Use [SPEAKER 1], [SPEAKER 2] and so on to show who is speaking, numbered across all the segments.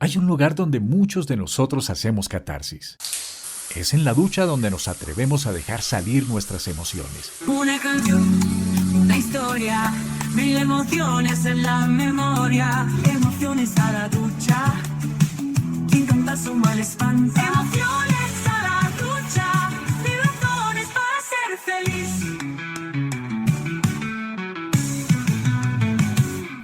[SPEAKER 1] Hay un lugar donde muchos de nosotros hacemos catarsis. Es en la ducha donde nos atrevemos a dejar salir nuestras emociones.
[SPEAKER 2] Una canción, una historia, mil emociones en la memoria. Emociones a la ducha, quien canta su mal espanta. Emociones a la ducha, mil razones para ser feliz.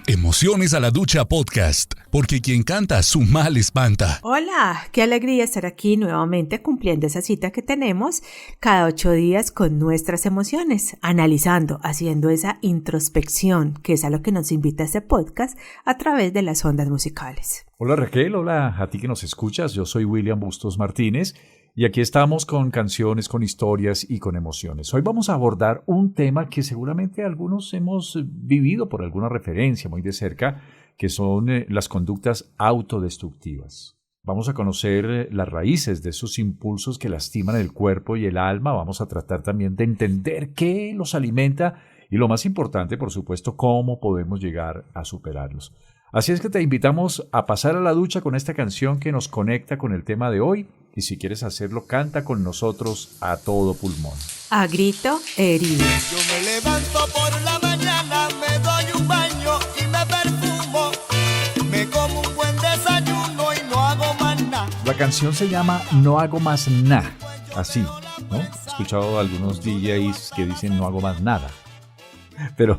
[SPEAKER 3] Emociones a la Ducha Podcast, porque quien canta su mal espanta.
[SPEAKER 4] Hola, qué alegría estar aquí nuevamente cumpliendo esa cita que tenemos cada 8 días con nuestras emociones, analizando, haciendo esa introspección, que es a lo que nos invita este podcast a través de las ondas musicales.
[SPEAKER 1] Hola Raquel, hola a ti que nos escuchas, yo soy William Bustos Martínez y aquí estamos con canciones, con historias y con emociones. Hoy vamos a abordar un tema que seguramente algunos hemos vivido por alguna referencia muy de cerca, que son las conductas autodestructivas. Vamos a conocer las raíces de esos impulsos que lastiman el cuerpo y el alma. Vamos a tratar también de entender qué los alimenta y, lo más importante, por supuesto, cómo podemos llegar a superarlos. Así es que te invitamos a pasar a la ducha con esta canción que nos conecta con el tema de hoy. Y si quieres hacerlo, canta con nosotros a todo pulmón.
[SPEAKER 4] A grito herido.
[SPEAKER 5] Yo me levanto por la mañana, me doy un baño y me perfumo. Me como un buen desayuno y no hago más nada.
[SPEAKER 1] La canción se llama No hago más nada. Así, ¿no? He escuchado a algunos DJs que dicen no hago más nada. Pero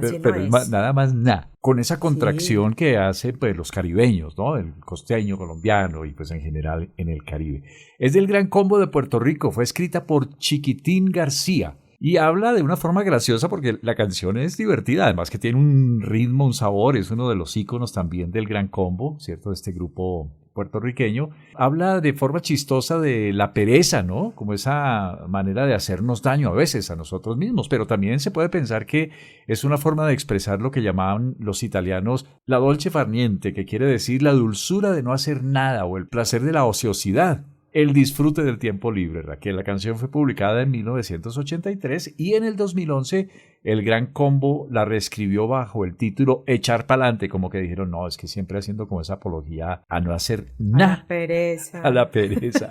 [SPEAKER 1] es nada más nada. Con esa contracción que hace pues, los caribeños, ¿no? El costeño colombiano y pues en general en el Caribe. Es del Gran Combo de Puerto Rico. Fue escrita por Chiquitín García. Y habla de una forma graciosa porque la canción es divertida, además que tiene un ritmo, un sabor, es uno de los íconos también del Gran Combo, ¿cierto? De este grupo puertorriqueño. Habla de forma chistosa de la pereza, ¿no? Como esa manera de hacernos daño a veces a nosotros mismos, pero también se puede pensar que es una forma de expresar lo que llamaban los italianos la dolce far niente, que quiere decir la dulzura de no hacer nada o el placer de la ociosidad. El disfrute del tiempo libre, Raquel. La canción fue publicada en 1983 y en el 2011 el Gran Combo la reescribió bajo el título Echar Pa'lante, como que dijeron, no, es que siempre haciendo como esa apología a no hacer nada.
[SPEAKER 4] A la pereza.
[SPEAKER 1] A la pereza.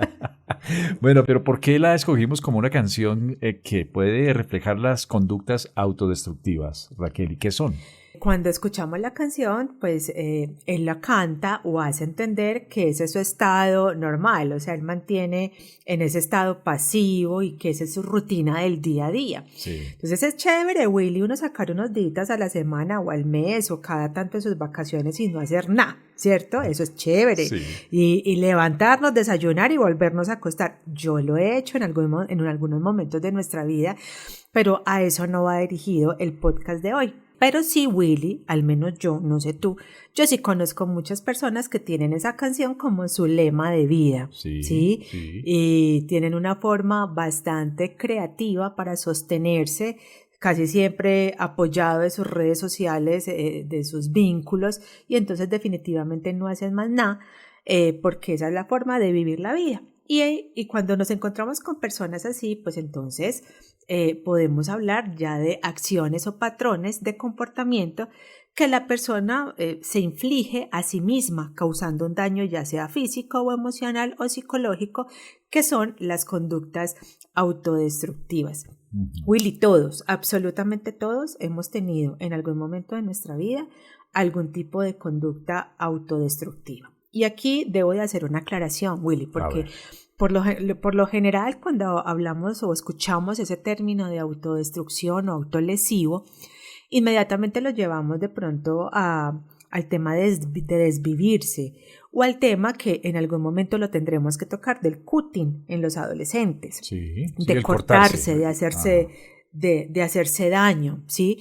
[SPEAKER 1] Bueno, pero ¿por qué la escogimos como una canción que puede reflejar las conductas autodestructivas, Raquel? ¿Y qué son?
[SPEAKER 4] Cuando escuchamos la canción, pues él la canta o hace entender que ese es su estado normal, o sea, él mantiene en ese estado pasivo y que esa es su rutina del día a día.
[SPEAKER 1] Sí.
[SPEAKER 4] Entonces es chévere, Willy, uno sacar unos días a la semana o al mes o cada tanto en sus vacaciones y no hacer nada, ¿cierto? Eso es chévere.
[SPEAKER 1] Sí.
[SPEAKER 4] Y levantarnos, desayunar y volvernos a acostar. Yo lo he hecho en algunos momentos de nuestra vida, pero a eso no va dirigido el podcast de hoy. Pero sí, Willy, al menos yo, no sé tú, yo sí conozco muchas personas que tienen esa canción como su lema de vida, ¿sí? Y tienen una forma bastante creativa para sostenerse, casi siempre apoyado de sus redes sociales, de sus vínculos, y entonces definitivamente no hacen más nada, porque esa es la forma de vivir la vida. Y cuando nos encontramos con personas así, pues entonces podemos hablar ya de acciones o patrones de comportamiento que la persona se inflige a sí misma, causando un daño ya sea físico o emocional o psicológico, que son las conductas autodestructivas. Uh-huh. Willy, todos, absolutamente todos, hemos tenido en algún momento de nuestra vida algún tipo de conducta autodestructiva. Y aquí debo de hacer una aclaración, Willy, porque por lo general cuando hablamos o escuchamos ese término de autodestrucción o autolesivo, inmediatamente lo llevamos de pronto al tema de desvivirse o al tema que en algún momento lo tendremos que tocar del cutting en los adolescentes, de cortarse, de hacerse... De hacerse daño, ¿sí?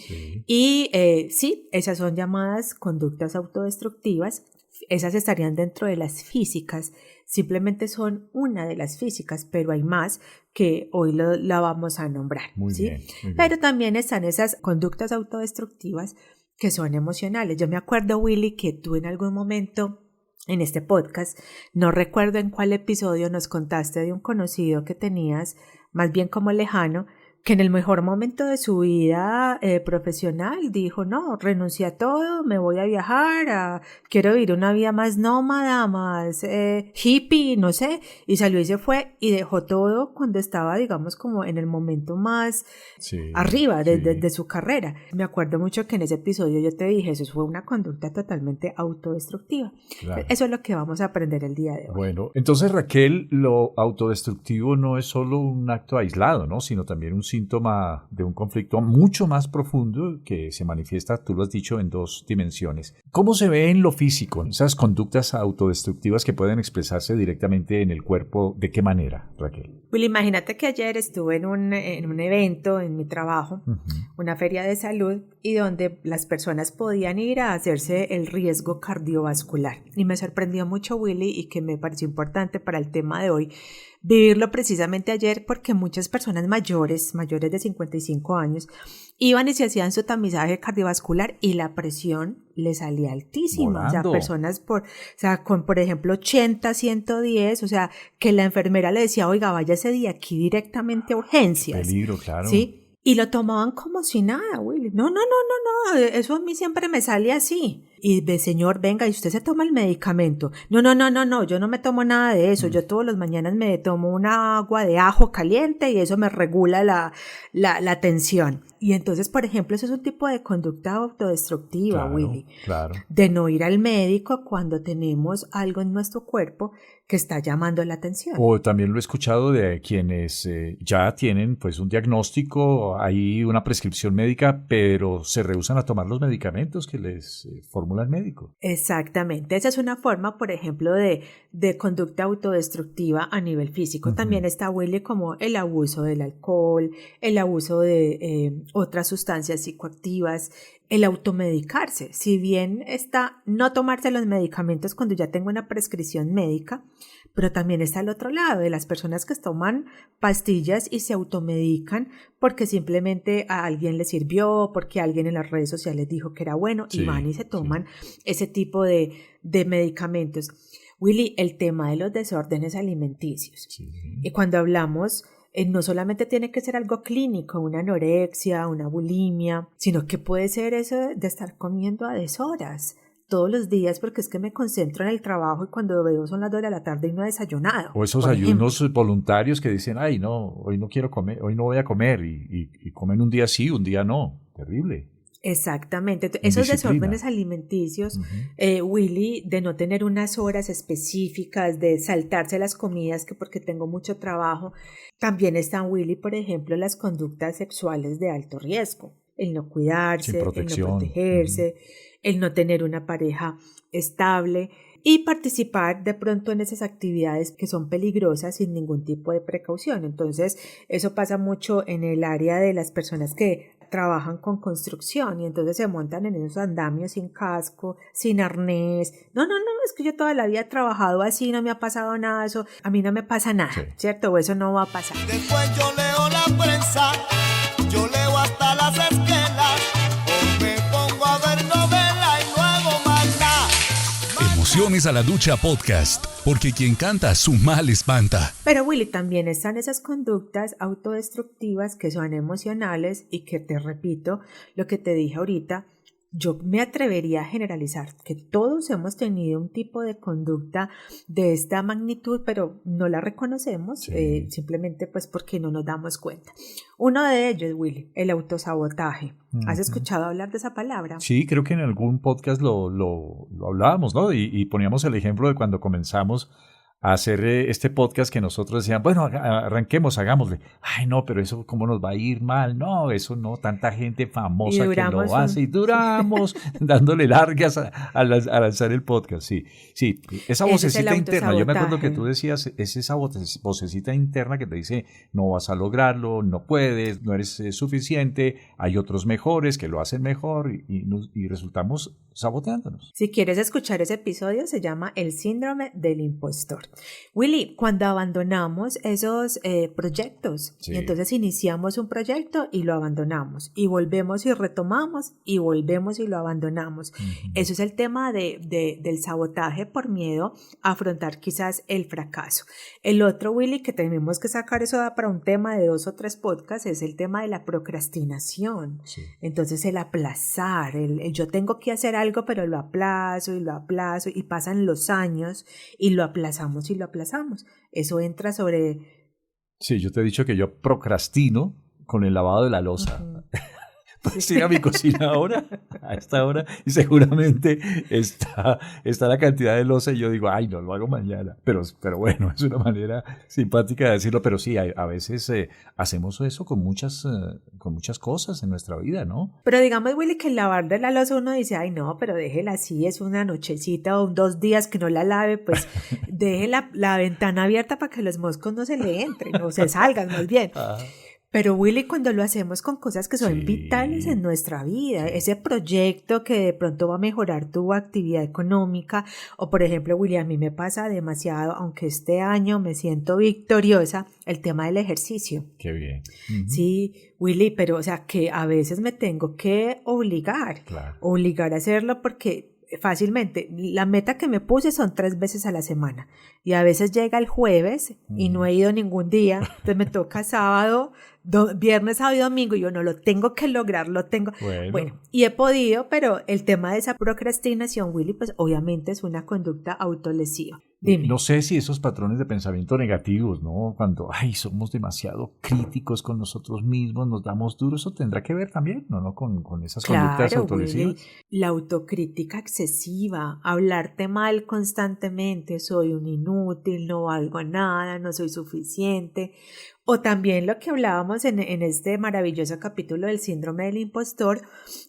[SPEAKER 4] Y sí, esas son llamadas conductas autodestructivas. Esas estarían dentro de las físicas, simplemente son una de las físicas, pero hay más que hoy la vamos a nombrar.
[SPEAKER 1] Muy
[SPEAKER 4] ¿sí?
[SPEAKER 1] bien.
[SPEAKER 4] Pero también están esas conductas autodestructivas que son emocionales. Yo me acuerdo, Willy, que tú en algún momento en este podcast, no recuerdo en cuál episodio, nos contaste de un conocido que tenías, más bien como lejano, que en el mejor momento de su vida profesional dijo, no, renuncié a todo, me voy a viajar, quiero vivir una vida más nómada, más hippie, no sé, y salió y se fue y dejó todo cuando estaba, digamos, como en el momento más arriba de su carrera. Me acuerdo mucho que en ese episodio yo te dije, eso fue una conducta totalmente autodestructiva. Claro. Eso es lo que vamos a aprender el día de hoy.
[SPEAKER 1] Bueno, entonces Raquel, lo autodestructivo no es solo un acto aislado, ¿no? Sino también un síntoma de un conflicto mucho más profundo que se manifiesta, tú lo has dicho, en dos dimensiones. ¿Cómo se ve en lo físico esas conductas autodestructivas que pueden expresarse directamente en el cuerpo? ¿De qué manera, Raquel?
[SPEAKER 4] Well, imagínate que ayer estuve en un evento en mi trabajo, una feria de salud, y donde las personas podían ir a hacerse el riesgo cardiovascular. Y me sorprendió mucho, Willy, y que me pareció importante para el tema de hoy, vivirlo precisamente ayer, porque muchas personas mayores de 55 años, iban y se hacían su tamizaje cardiovascular y la presión le salía altísima. Volando. O sea, personas con, por ejemplo, 80, 110, o sea, que la enfermera le decía, oiga, váyase de aquí directamente a urgencias.
[SPEAKER 1] Peligro, claro.
[SPEAKER 4] ¿Sí? Y lo tomaban como si nada, Willy. No, eso a mí siempre me sale así. Y de señor, venga, y usted se toma el medicamento. No, yo no me tomo nada de eso. Yo todos los mañanas me tomo una agua de ajo caliente y eso me regula la tensión. Y entonces, por ejemplo, eso es un tipo de conducta autodestructiva, claro, Willy.
[SPEAKER 1] Claro.
[SPEAKER 4] De no ir al médico cuando tenemos algo en nuestro cuerpo que está llamando la atención.
[SPEAKER 1] O también lo he escuchado de quienes ya tienen pues un diagnóstico, hay una prescripción médica, pero se rehúsan a tomar los medicamentos que les formula el médico.
[SPEAKER 4] Exactamente. Esa es una forma, por ejemplo, de conducta autodestructiva a nivel físico. También está, Willy, como el abuso del alcohol, el abuso de otras sustancias psicoactivas, el automedicarse. Si bien está no tomarse los medicamentos cuando ya tengo una prescripción médica, pero también está el otro lado de las personas que toman pastillas y se automedican porque simplemente a alguien le sirvió, porque alguien en las redes sociales dijo que era bueno, y van y se toman ese tipo de medicamentos. Willy, el tema de los desórdenes alimenticios. Y cuando hablamos, no solamente tiene que ser algo clínico, una anorexia, una bulimia, sino que puede ser eso de estar comiendo a deshoras todos los días, porque es que me concentro en el trabajo y cuando veo son las 2 de la tarde y no he desayunado.
[SPEAKER 1] O esos ayunos voluntarios que dicen, ay, no, hoy no quiero comer, hoy no voy a comer, y comen un día sí, un día no. Terrible.
[SPEAKER 4] Exactamente. Esos desórdenes alimenticios, Willy, de no tener unas horas específicas, de saltarse las comidas que porque tengo mucho trabajo. También están, Willy, por ejemplo, las conductas sexuales de alto riesgo. El no cuidarse, el no protegerse, el no tener una pareja estable y participar de pronto en esas actividades que son peligrosas sin ningún tipo de precaución. Entonces, eso pasa mucho en el área de las personas que trabajan con construcción y entonces se montan en esos andamios sin casco, sin arnés. No, es que yo toda la vida he trabajado así, no me ha pasado nada, eso a mí no me pasa nada, ¿cierto? O eso no va a pasar.
[SPEAKER 5] Después yo leo la prensa, yo leo hasta las esquelas, o me pongo a ver novela y no hago más nada.
[SPEAKER 3] Emociones a la Ducha Podcast, porque quien canta su mal espanta.
[SPEAKER 4] Pero Willy, también están esas conductas autodestructivas que son emocionales y que te repito lo que te dije ahorita, yo me atrevería a generalizar que todos hemos tenido un tipo de conducta de esta magnitud, pero no la reconocemos, simplemente pues porque no nos damos cuenta. Uno de ellos, Willy, el autosabotaje. ¿Has escuchado hablar de esa palabra?
[SPEAKER 1] Sí, creo que en algún podcast lo hablábamos, ¿no? Y poníamos el ejemplo de cuando comenzamos a hacer este podcast que nosotros decíamos, bueno, arranquemos, hagámosle. Ay, no, pero eso cómo nos va a ir mal. No, eso no, tanta gente famosa que lo hace y duramos dándole largas a lanzar el podcast. Sí, esa vocecita interna, yo me acuerdo que tú decías, es esa vocecita interna que te dice, no vas a lograrlo, no puedes, no eres suficiente, hay otros mejores que lo hacen mejor y resultamos saboteándonos.
[SPEAKER 4] Si quieres escuchar ese episodio, se llama El síndrome del impostor. Willy, cuando abandonamos esos proyectos, y entonces iniciamos un proyecto y lo abandonamos, y volvemos y retomamos, y volvemos y lo abandonamos. Eso es el tema del sabotaje por miedo a afrontar quizás el fracaso. El otro, Willy, que tenemos que sacar, eso da para un tema de 2 o 3 podcasts, es el tema de la procrastinación. Sí. Entonces el aplazar, el yo tengo que hacer algo, pero lo aplazo y pasan los años y lo aplazamos y lo aplazamos. Eso entra sobre...
[SPEAKER 1] Sí, yo te he dicho que yo procrastino con el lavado de la loza. Puedes ir a mi cocina ahora, a esta hora, y seguramente está la cantidad de loza y yo digo, ay, no, lo hago mañana. Pero bueno, es una manera simpática de decirlo, pero sí, a veces hacemos eso con muchas cosas en nuestra vida, ¿no?
[SPEAKER 4] Pero digamos, Willy, que el lavar de la loza uno dice, ay, no, pero déjela así, es una nochecita o 2 días que no la lave, pues deje la ventana abierta para que los moscos no se le entren o se salgan más bien. Pero Willy, cuando lo hacemos con cosas que son vitales en nuestra vida, ese proyecto que de pronto va a mejorar tu actividad económica, o por ejemplo, Willy, a mí me pasa demasiado, aunque este año me siento victoriosa, el tema del ejercicio.
[SPEAKER 1] Qué bien.
[SPEAKER 4] Sí, Willy, pero o sea que a veces me tengo que obligar a hacerlo porque... Fácilmente, la meta que me puse son 3 veces a la semana y a veces llega el jueves y no he ido ningún día, entonces me toca sábado, viernes, sábado y domingo y yo no lo tengo que lograr, lo tengo. Bueno, y he podido, pero el tema de esa procrastinación, Willy, pues obviamente es una conducta autolesiva. Dime.
[SPEAKER 1] No sé si esos patrones de pensamiento negativos, ¿no? Cuando, somos demasiado críticos con nosotros mismos, nos damos duro, eso tendrá que ver también, ¿no? Con esas conductas autolesivas.
[SPEAKER 4] Willy, la autocrítica excesiva, hablarte mal constantemente, soy un inútil, no valgo a nada, no soy suficiente. O también lo que hablábamos en este maravilloso capítulo del síndrome del impostor,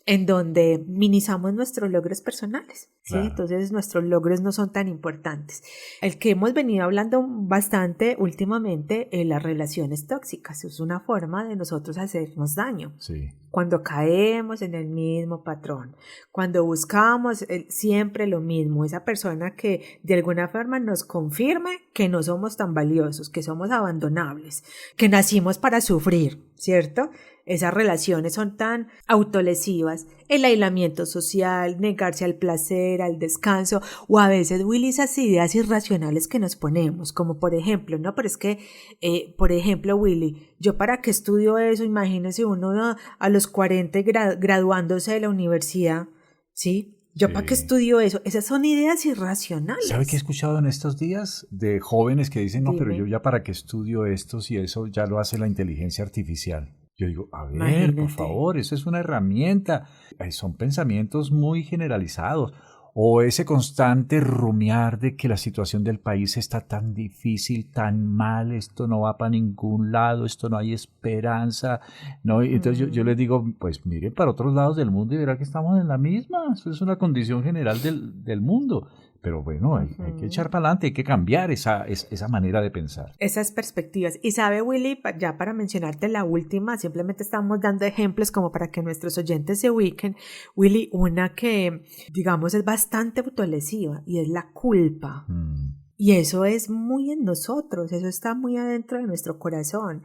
[SPEAKER 4] en donde minimizamos nuestros logros personales, ¿sí? Claro. Entonces nuestros logros no son tan importantes. El que hemos venido hablando bastante últimamente, las relaciones tóxicas, es una forma de nosotros hacernos daño.
[SPEAKER 1] Sí.
[SPEAKER 4] Cuando caemos en el mismo patrón, cuando buscamos siempre lo mismo, esa persona que de alguna forma nos confirme que no somos tan valiosos, que somos abandonables, que nacimos para sufrir, ¿cierto? Esas relaciones son tan autolesivas, el aislamiento social, negarse al placer, al descanso, o a veces, Willy, esas ideas irracionales que nos ponemos, como por ejemplo, ¿no? Pero es que, por ejemplo, Willy, ¿yo para qué estudio eso? Imagínese uno a los 40 graduándose de la universidad, ¿sí? ¿Yo para qué estudio eso? Esas son ideas irracionales.
[SPEAKER 1] ¿Sabe qué he escuchado en estos días? De jóvenes que dicen, no, pero yo ya para qué estudio esto si eso ya lo hace la inteligencia artificial. Yo digo, a ver, imagínate. Por favor, eso es una herramienta. Son pensamientos muy generalizados. O ese constante rumiar de que la situación del país está tan difícil, tan mal, esto no va para ningún lado, esto no hay esperanza, ¿no? Y entonces yo les digo, pues miren para otros lados del mundo y verán que estamos en la misma. Eso es una condición general del mundo. Pero bueno, hay que echar para adelante, hay que cambiar esa manera de pensar.
[SPEAKER 4] Esas perspectivas. Y sabe, Willy, ya para mencionarte la última, simplemente estamos dando ejemplos como para que nuestros oyentes se ubiquen. Willy, una que, digamos, es bastante autolesiva y es la culpa. Y eso es muy en nosotros, eso está muy adentro de nuestro corazón.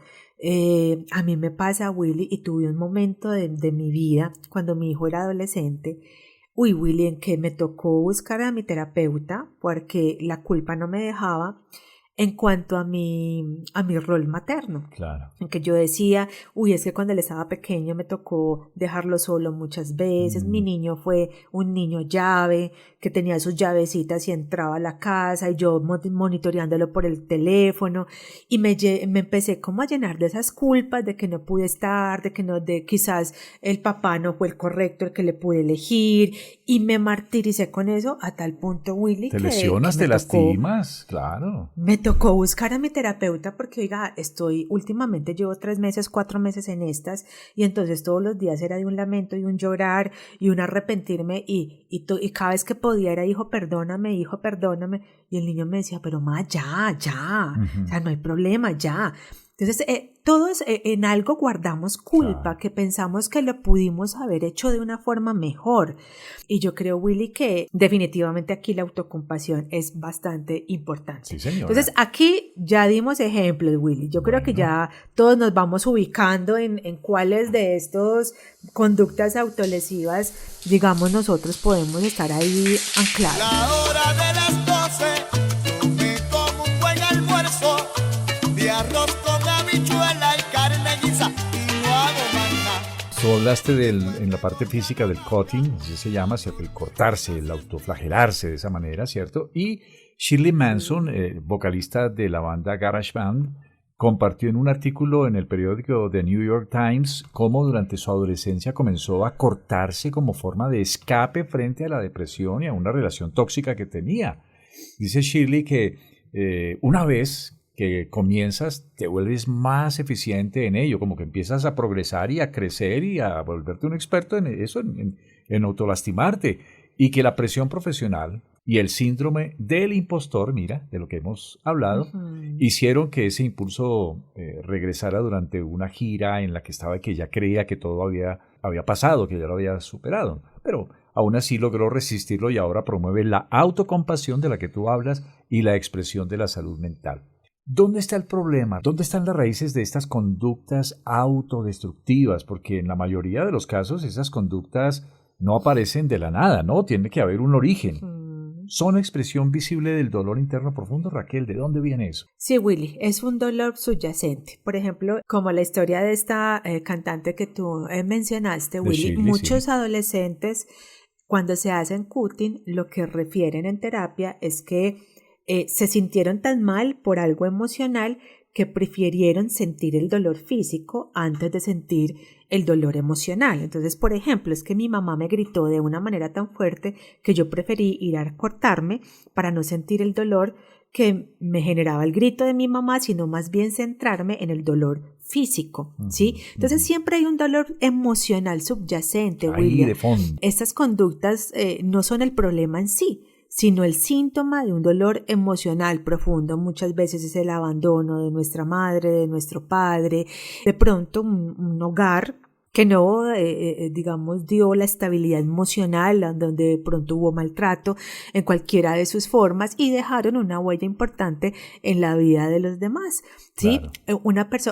[SPEAKER 4] A mí me pasa, Willy, y tuve un momento de mi vida, cuando mi hijo era adolescente, Willy, en que me tocó buscar a mi terapeuta porque la culpa no me dejaba en cuanto a mi rol materno.
[SPEAKER 1] Claro.
[SPEAKER 4] En que yo decía, es que cuando él estaba pequeño me tocó dejarlo solo muchas veces. Mi niño fue un niño llave, que tenía sus llavecitas y entraba a la casa y yo monitoreándolo por el teléfono. Y me empecé como a llenar de esas culpas de que no pude estar, de quizás el papá no fue el correcto, el que le pude elegir. Y me martiricé con eso a tal punto, Willy,
[SPEAKER 1] te lesionas, te lastimas, claro.
[SPEAKER 4] Me tocó buscar a mi terapeuta porque, oiga, últimamente llevo 3 meses, 4 meses en estas y entonces todos los días era de un lamento y un llorar y un arrepentirme y cada vez que podía era hijo, perdóname, y el niño me decía, pero ma, ya, o sea, no hay problema, ya. Entonces, todos en algo guardamos culpa, que pensamos que lo pudimos haber hecho de una forma mejor. Y yo creo, Willy, que definitivamente aquí la autocompasión es bastante importante.
[SPEAKER 1] Sí, señora.
[SPEAKER 4] Entonces, aquí ya dimos ejemplos, Willy. Yo creo que ya todos nos vamos ubicando en cuáles de estos conductas autolesivas, digamos, nosotros podemos estar ahí anclados.
[SPEAKER 5] La hora de las 12, yo me como un buen almuerzo de arroz con habichuela y carne guisa y no hago más nada.
[SPEAKER 1] Tú hablaste en la parte física del cutting, así se llama, ¿cierto? El cortarse, el autoflagelarse de esa manera, ¿cierto? Y Shirley Manson, vocalista de la banda Garage Band, compartió en un artículo en el periódico The New York Times cómo durante su adolescencia comenzó a cortarse como forma de escape frente a la depresión y a una relación tóxica que tenía. Dice Shirley que una vez que comienzas, te vuelves más eficiente en ello, como que empiezas a progresar y a crecer y a volverte un experto en eso, en autolastimarte, y que la presión profesional y el síndrome del impostor, mira, de lo que hemos hablado, hicieron que ese impulso regresara durante una gira en la que estaba, que ella creía que todo había pasado, que ya lo había superado, pero aún así logró resistirlo y ahora promueve la autocompasión de la que tú hablas y la expresión de la salud mental. ¿Dónde está el problema? ¿Dónde están las raíces de estas conductas autodestructivas? Porque en la mayoría de los casos esas conductas no aparecen de la nada, ¿no? Tiene que haber un origen. ¿Son expresión visible del dolor interno profundo, Raquel? ¿De dónde viene eso?
[SPEAKER 4] Sí, Willy, es un dolor subyacente. Por ejemplo, como la historia de esta cantante que tú mencionaste, Willy,
[SPEAKER 1] Shirley,
[SPEAKER 4] muchos
[SPEAKER 1] sí.
[SPEAKER 4] Adolescentes, cuando se hacen cutting, lo que refieren en terapia es que se sintieron tan mal por algo emocional que prefirieron sentir el dolor físico antes de sentir el dolor emocional. Entonces, por ejemplo, es que mi mamá me gritó de una manera tan fuerte que yo preferí ir a cortarme para no sentir el dolor que me generaba el grito de mi mamá, sino más bien centrarme en el dolor físico, ¿sí? Entonces siempre hay un dolor emocional subyacente,
[SPEAKER 1] Ahí
[SPEAKER 4] William.
[SPEAKER 1] de fondo.
[SPEAKER 4] Estas conductas no son el problema en sí, sino el síntoma de un dolor emocional profundo. Muchas veces es el abandono de nuestra madre, de nuestro padre, de pronto un hogar que no, digamos, dio la estabilidad emocional, donde de pronto hubo maltrato en cualquiera de sus formas y dejaron una huella importante en la vida de los demás, ¿sí? Claro.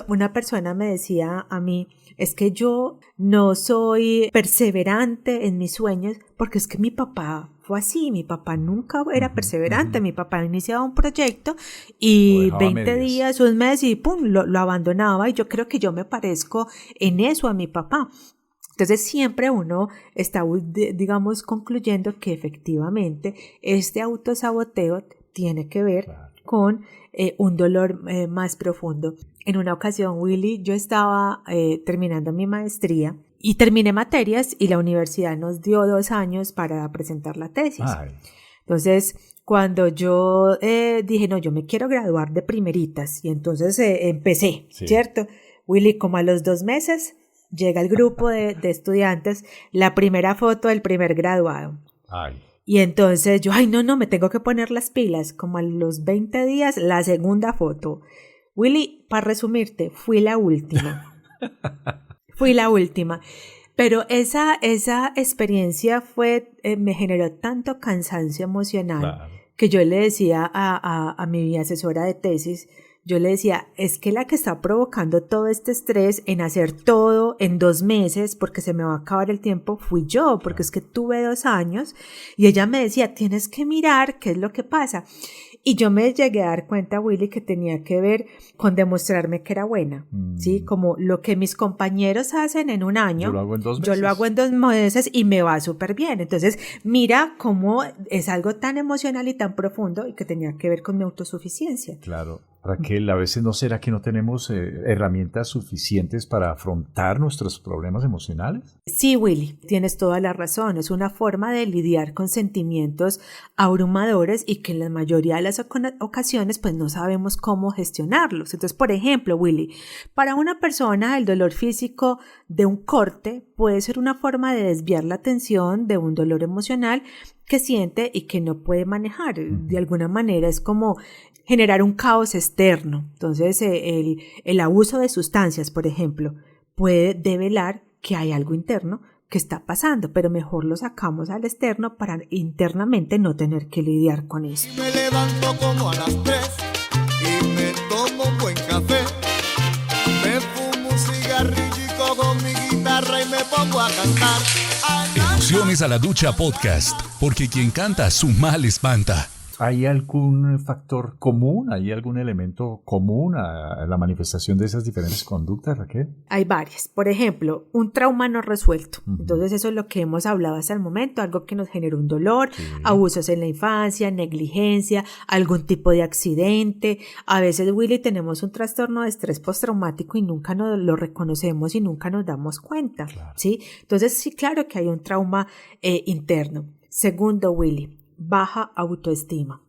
[SPEAKER 4] Una persona me decía a mí, es que yo no soy perseverante en mis sueños porque es que mi papá fue así, mi papá nunca era perseverante, mi papá iniciaba un proyecto y 20 días, un mes y pum, lo abandonaba, y yo creo que yo me parezco en eso a mi papá. Entonces siempre uno está, digamos, concluyendo que efectivamente este autosaboteo tiene que ver con un dolor más profundo. En una ocasión, Willy, yo estaba terminando mi maestría y terminé materias y la universidad nos dio 2 años para presentar la tesis. Ay. Entonces, cuando yo dije, no, yo me quiero graduar de primeritas, y entonces empecé, ¿cierto? Willy, como a los 2 meses, llega el grupo de estudiantes, la primera foto del primer graduado. Ay. Y entonces yo, no, me tengo que poner las pilas. Como a los 20 días, la segunda foto. Willy, para resumirte, fui la última. Pero esa experiencia me generó tanto cansancio emocional que yo le decía a mi asesora de tesis, yo le decía, es que la que está provocando todo este estrés en hacer todo en 2 meses, porque se me va a acabar el tiempo, fui yo, porque es que tuve 2 años, y ella me decía, tienes que mirar qué es lo que pasa. Y yo me llegué a dar cuenta, Willy, que tenía que ver con demostrarme que era buena, ¿sí? Como lo que mis compañeros hacen en un año,
[SPEAKER 1] yo lo hago en 2 meses.
[SPEAKER 4] Yo lo hago en 2 meses y me va súper bien. Entonces, mira cómo es algo tan emocional y tan profundo y que tenía que ver con mi autosuficiencia.
[SPEAKER 1] Claro. Raquel, a veces ¿no será que no tenemos herramientas suficientes para afrontar nuestros problemas emocionales?
[SPEAKER 4] Sí, Willy, tienes toda la razón. Es una forma de lidiar con sentimientos abrumadores y que en la mayoría de las ocasiones pues no sabemos cómo gestionarlos. Entonces, por ejemplo, Willy, para una persona el dolor físico de un corte puede ser una forma de desviar la atención de un dolor emocional que siente y que no puede manejar. De alguna manera es como generar un caos externo. Entonces, el abuso de sustancias, por ejemplo, puede develar que hay algo interno que está pasando, pero mejor lo sacamos al externo para internamente no tener que lidiar con eso.
[SPEAKER 5] Y me levanto como a las 3 y me tomo un buen café. Me fumo un cigarrillo y cojo mi guitarra y me pongo a cantar.
[SPEAKER 3] Emociones a la Ducha Podcast, porque quien canta su mal espanta.
[SPEAKER 1] ¿Hay algún factor común, hay algún elemento común a la manifestación de esas diferentes conductas, Raquel?
[SPEAKER 4] Hay varias. Por ejemplo, un trauma no resuelto. Entonces eso es lo que hemos hablado hasta el momento, algo que nos generó un dolor, abusos en la infancia, negligencia, algún tipo de accidente. A veces, Willy, tenemos un trastorno de estrés postraumático y nunca nos lo reconocemos y nunca nos damos cuenta. Claro. ¿Sí? Entonces sí, claro que hay un trauma interno. Segundo, Willy, baja autoestima.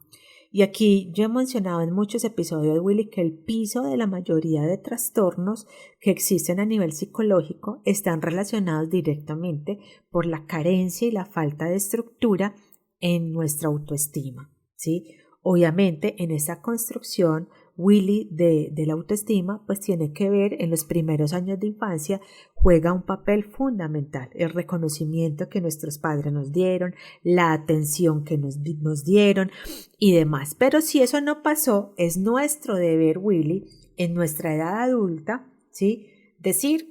[SPEAKER 4] Y aquí yo he mencionado en muchos episodios, Willy, que el piso de la mayoría de trastornos que existen a nivel psicológico están relacionados directamente por la carencia y la falta de estructura en nuestra autoestima, ¿sí? Obviamente, en esa construcción, Willy, de la autoestima, pues tiene que ver en los primeros años de infancia, juega un papel fundamental, el reconocimiento que nuestros padres nos dieron, la atención que nos dieron y demás. Pero si eso no pasó, es nuestro deber, Willy, en nuestra edad adulta, ¿sí? Decir,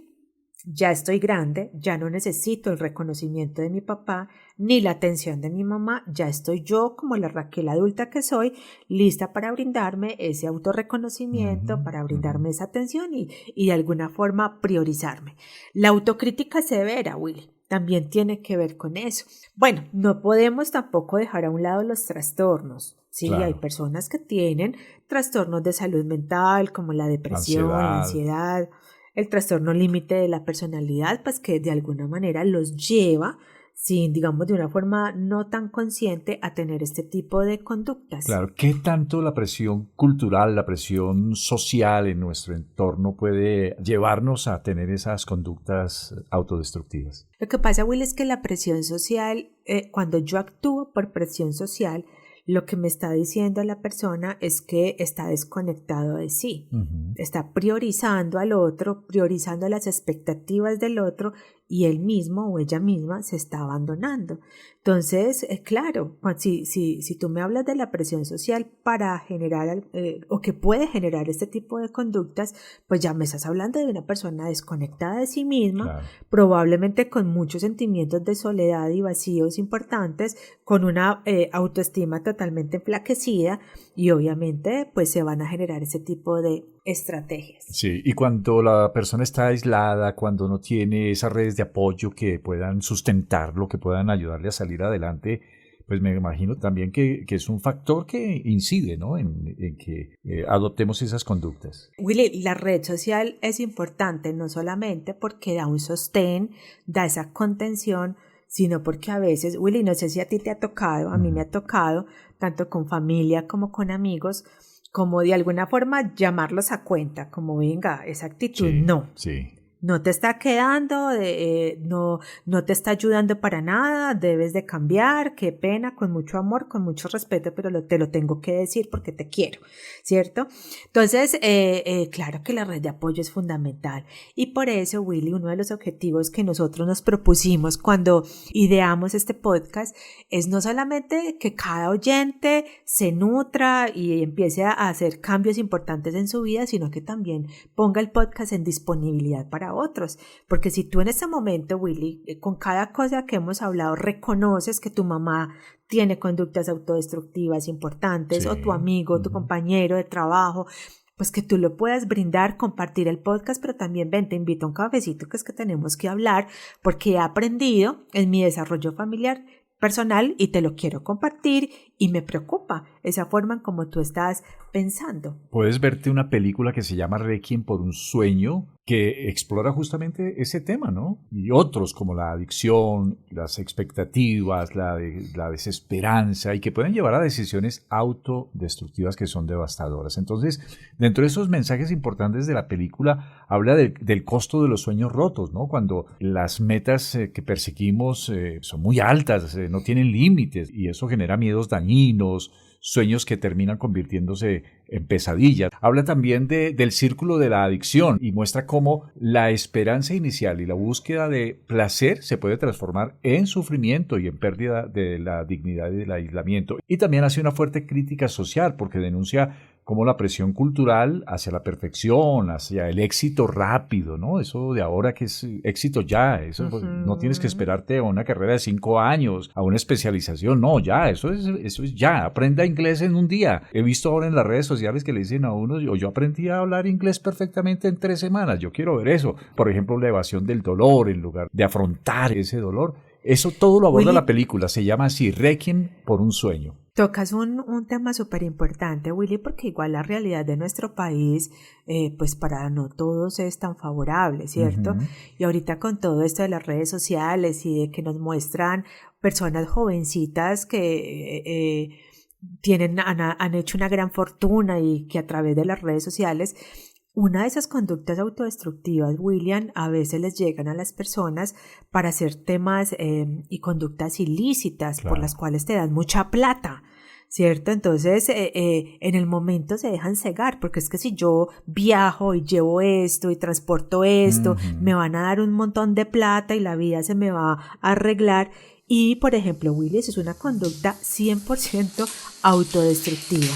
[SPEAKER 4] ya estoy grande, ya no necesito el reconocimiento de mi papá ni la atención de mi mamá, ya estoy yo como la Raquel adulta que soy, lista para brindarme ese autorreconocimiento, para brindarme esa atención y de alguna forma priorizarme. La autocrítica severa, Willy, también tiene que ver con eso. Bueno, no podemos tampoco dejar a un lado los trastornos. Sí, claro. Hay personas que tienen trastornos de salud mental como la depresión, la ansiedad, el trastorno límite de la personalidad, pues que de alguna manera los lleva, sin, digamos, de una forma no tan consciente a tener este tipo de conductas.
[SPEAKER 1] Claro, ¿qué tanto la presión cultural, la presión social en nuestro entorno puede llevarnos a tener esas conductas autodestructivas?
[SPEAKER 4] Lo que pasa, Will, es que la presión social, cuando yo actúo por presión social, lo que me está diciendo la persona es que está desconectado de sí, está priorizando al otro, priorizando las expectativas del otro y él mismo o ella misma se está abandonando. Entonces, claro, si tú me hablas de la presión social para generar o que puede generar este tipo de conductas, pues ya me estás hablando de una persona desconectada de sí misma, claro, probablemente con muchos sentimientos de soledad y vacíos importantes, con una autoestima totalmente enflaquecida y obviamente pues se van a generar ese tipo de estrategias.
[SPEAKER 1] Sí, y cuando la persona está aislada, cuando no tiene esas redes de apoyo que puedan sustentarlo, que puedan ayudarle a salir adelante, pues me imagino también que es un factor que incide, ¿no? en que adoptemos esas conductas.
[SPEAKER 4] Willy, la red social es importante no solamente porque da un sostén, da esa contención, sino porque a veces, Willy, no sé si a ti te ha tocado, a mí me ha tocado, tanto con familia como con amigos, como de alguna forma llamarlos a cuenta, como venga, esa actitud no te está quedando, no te está ayudando para nada, debes de cambiar, qué pena, con mucho amor, con mucho respeto, pero te lo tengo que decir porque te quiero, ¿cierto? Entonces, claro que la red de apoyo es fundamental y por eso, Willy, uno de los objetivos que nosotros nos propusimos cuando ideamos este podcast es no solamente que cada oyente se nutra y empiece a hacer cambios importantes en su vida, sino que también ponga el podcast en disponibilidad para otros, porque si tú en este momento, Willy, con cada cosa que hemos hablado reconoces que tu mamá tiene conductas autodestructivas importantes, o tu amigo, tu compañero de trabajo, pues que tú lo puedas brindar, compartir el podcast, pero también ven, te invito a un cafecito, que es que tenemos que hablar, porque he aprendido en mi desarrollo familiar personal y te lo quiero compartir y me preocupa esa forma en como tú estás pensando.
[SPEAKER 1] Puedes verte una película que se llama Requiem por un sueño, que explora justamente ese tema, ¿no? Y otros como la adicción, las expectativas, la desesperanza, y que pueden llevar a decisiones autodestructivas que son devastadoras. Entonces, dentro de esos mensajes importantes de la película, habla del costo de los sueños rotos, ¿no? Cuando las metas que perseguimos son muy altas, no tienen límites, y eso genera miedos dañinos, sueños que terminan convirtiéndose en pesadillas. Habla también del círculo de la adicción y muestra cómo la esperanza inicial y la búsqueda de placer se puede transformar en sufrimiento y en pérdida de la dignidad y del aislamiento. Y también hace una fuerte crítica social porque denuncia cómo la presión cultural hacia la perfección, hacia el éxito rápido, ¿no? Eso de ahora que es éxito ya, eso no tienes que esperarte a una carrera de 5 años, a una especialización, no, ya, eso es ya, aprenda inglés en un día. He visto ahora en las redes sociales que le dicen a uno, yo aprendí a hablar inglés perfectamente en 3 semanas, yo quiero ver eso. Por ejemplo, la evasión del dolor en lugar de afrontar ese dolor. Eso todo lo aborda la película, se llama así, Requiem por un sueño.
[SPEAKER 4] Tocas un tema súper importante, Willy, porque igual la realidad de nuestro país, pues para no todos es tan favorable, ¿cierto? Uh-huh. Y ahorita con todo esto de las redes sociales y de que nos muestran personas jovencitas que han hecho una gran fortuna y que a través de las redes sociales, una de esas conductas autodestructivas, William, a veces les llegan a las personas para hacer temas y conductas ilícitas, claro, por las cuales te dan mucha plata, ¿cierto? Entonces, en el momento se dejan cegar, porque es que si yo viajo y llevo esto y transporto esto, uh-huh, me van a dar un montón de plata y la vida se me va a arreglar. Y, por ejemplo, Willy, eso es una conducta 100% autodestructiva.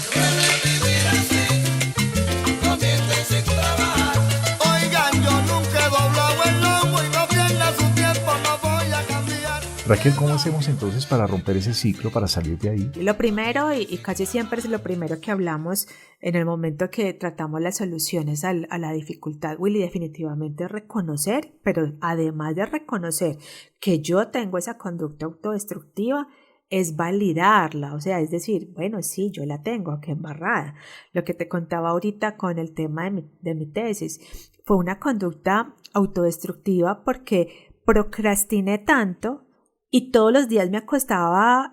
[SPEAKER 1] Raquel, ¿cómo hacemos entonces para romper ese ciclo, para salir de ahí?
[SPEAKER 4] Lo primero, y casi siempre es lo primero que hablamos en el momento que tratamos las soluciones a la dificultad, Willy, definitivamente reconocer, pero además de reconocer que yo tengo esa conducta autodestructiva, es validarla, o sea, es decir, bueno, sí, yo la tengo, qué embarrada. Lo que te contaba ahorita con el tema de mi tesis, fue una conducta autodestructiva porque procrastiné tanto y todos los días me acostaba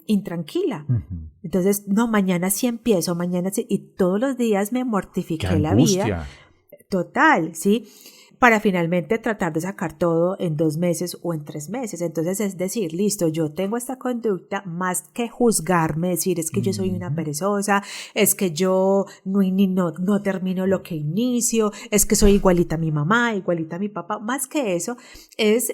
[SPEAKER 4] intranquila. Uh-huh. Entonces, no, mañana sí empiezo, mañana sí, y todos los días me mortifiqué la vida. Total, ¿sí? Para finalmente tratar de sacar todo en 2 meses o en 3 meses. Entonces, es decir, listo, yo tengo esta conducta, más que juzgarme, decir, es que yo soy una perezosa, es que yo no termino lo que inicio, es que soy igualita a mi mamá, igualita a mi papá. Más que eso, es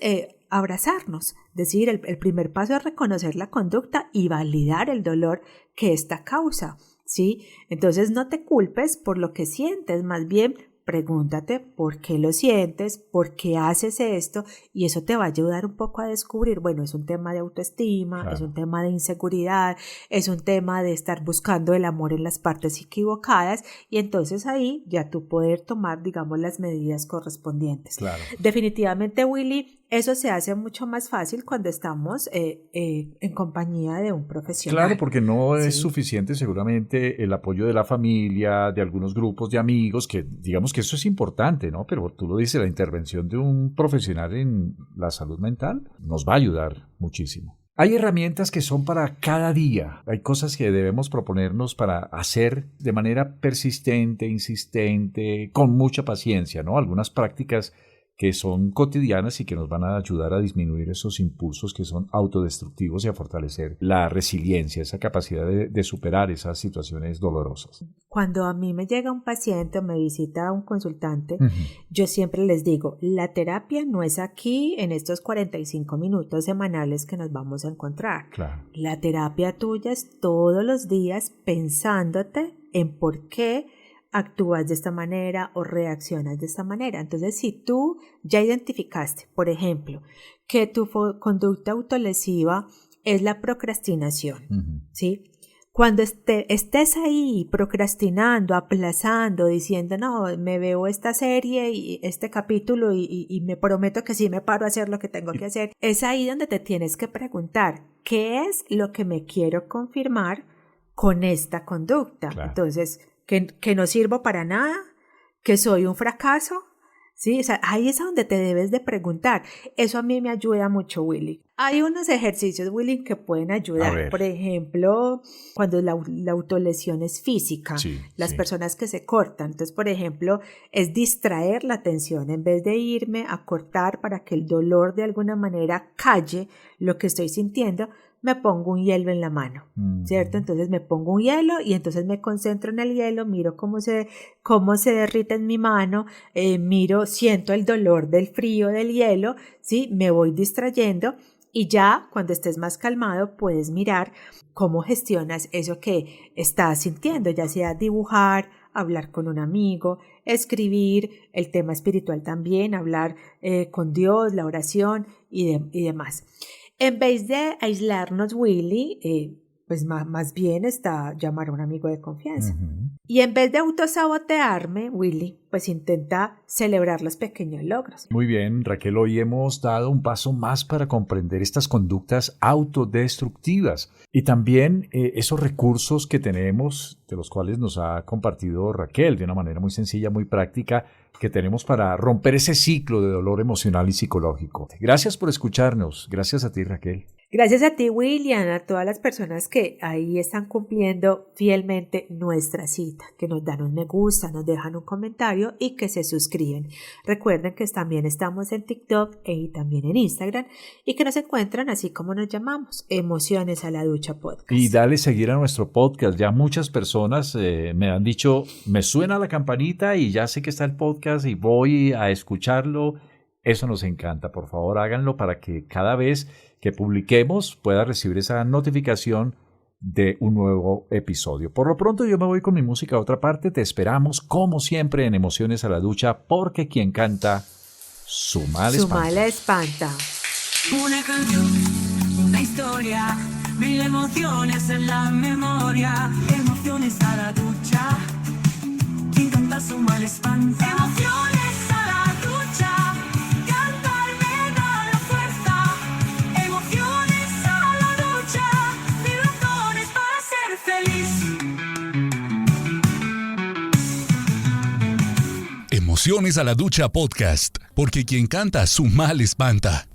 [SPEAKER 4] abrazarnos, decir, el primer paso es reconocer la conducta y validar el dolor que esta causa, ¿sí? Entonces, no te culpes por lo que sientes, más bien pregúntate por qué lo sientes, por qué haces esto, y eso te va a ayudar un poco a descubrir, bueno, es un tema de autoestima, claro, es un tema de inseguridad, es un tema de estar buscando el amor en las partes equivocadas, y entonces ahí ya tú poder tomar, digamos, las medidas correspondientes. Claro. Definitivamente, Willy, eso se hace mucho más fácil cuando estamos en compañía de un profesional.
[SPEAKER 1] Claro, porque no es suficiente seguramente el apoyo de la familia, de algunos grupos de amigos, que digamos que eso es importante, ¿no? Pero tú lo dices, la intervención de un profesional en la salud mental nos va a ayudar muchísimo. Hay herramientas que son para cada día, hay cosas que debemos proponernos para hacer de manera persistente, insistente, con mucha paciencia, ¿no? Algunas prácticas que son cotidianas y que nos van a ayudar a disminuir esos impulsos que son autodestructivos y a fortalecer la resiliencia, esa capacidad de superar esas situaciones dolorosas.
[SPEAKER 4] Cuando a mí me llega un paciente o me visita un consultante, uh-huh, yo siempre les digo, la terapia no es aquí en estos 45 minutos semanales que nos vamos a encontrar. Claro. La terapia tuya es todos los días pensándote en por qué actúas de esta manera o reaccionas de esta manera. Entonces, si tú ya identificaste, por ejemplo, que tu conducta autolesiva es la procrastinación, uh-huh, ¿sí? Cuando estés ahí procrastinando, aplazando, diciendo, no, me veo esta serie y este capítulo y me prometo que sí me paro a hacer lo que tengo que hacer, es ahí donde te tienes que preguntar, ¿qué es lo que me quiero confirmar con esta conducta? Claro. Entonces, que no sirvo para nada, que soy un fracaso, ¿sí? O sea, ahí es donde te debes de preguntar. Eso a mí me ayuda mucho, Willy. Hay unos ejercicios, Willy, que pueden ayudar. Por ejemplo, cuando la autolesión es física, las personas que se cortan. Entonces, por ejemplo, es distraer la atención. En vez de irme a cortar para que el dolor de alguna manera calle lo que estoy sintiendo, me pongo un hielo en la mano, ¿cierto? Entonces me pongo un hielo y entonces me concentro en el hielo, miro cómo se derrite en mi mano, siento el dolor del frío del hielo, ¿sí? Me voy distrayendo y ya cuando estés más calmado puedes mirar cómo gestionas eso que estás sintiendo, ya sea dibujar, hablar con un amigo, escribir, el tema espiritual también, hablar con Dios, la oración y demás. En vez de aislarnos, Willy, pues más bien está llamar a un amigo de confianza. Y en vez de autosabotearme, Willy, pues intenta celebrar los pequeños logros.
[SPEAKER 1] Muy bien, Raquel, hoy hemos dado un paso más para comprender estas conductas autodestructivas y también esos recursos que tenemos, de los cuales nos ha compartido Raquel de una manera muy sencilla, muy práctica, que tenemos para romper ese ciclo de dolor emocional y psicológico. Gracias por escucharnos. Gracias a ti, Raquel.
[SPEAKER 4] Gracias a ti, William, a todas las personas que ahí están cumpliendo fielmente nuestra cita, que nos dan un me gusta, nos dejan un comentario y que se suscriben. Recuerden que también estamos en TikTok y también en Instagram y que nos encuentran así como nos llamamos, Emociones a la Ducha Podcast.
[SPEAKER 1] Y dale seguir a nuestro podcast. Ya muchas personas me han dicho, me suena la campanita y ya sé que está el podcast y voy a escucharlo. Eso nos encanta. Por favor, háganlo para que cada vez que publiquemos pueda recibir esa notificación de un nuevo episodio. Por lo pronto yo me voy con mi música a otra parte. Te esperamos como siempre en Emociones a la Ducha, porque quien canta su mal
[SPEAKER 4] espanta.
[SPEAKER 2] Una canción, una historia, 1000 emociones en la memoria. Emociones a la ducha, quien canta su mal espanta. Emociones a la ducha, cantar me da la fuerza. Emociones a la ducha, 1000 razones para ser feliz.
[SPEAKER 3] Emociones a la Ducha Podcast, porque quien canta su mal espanta.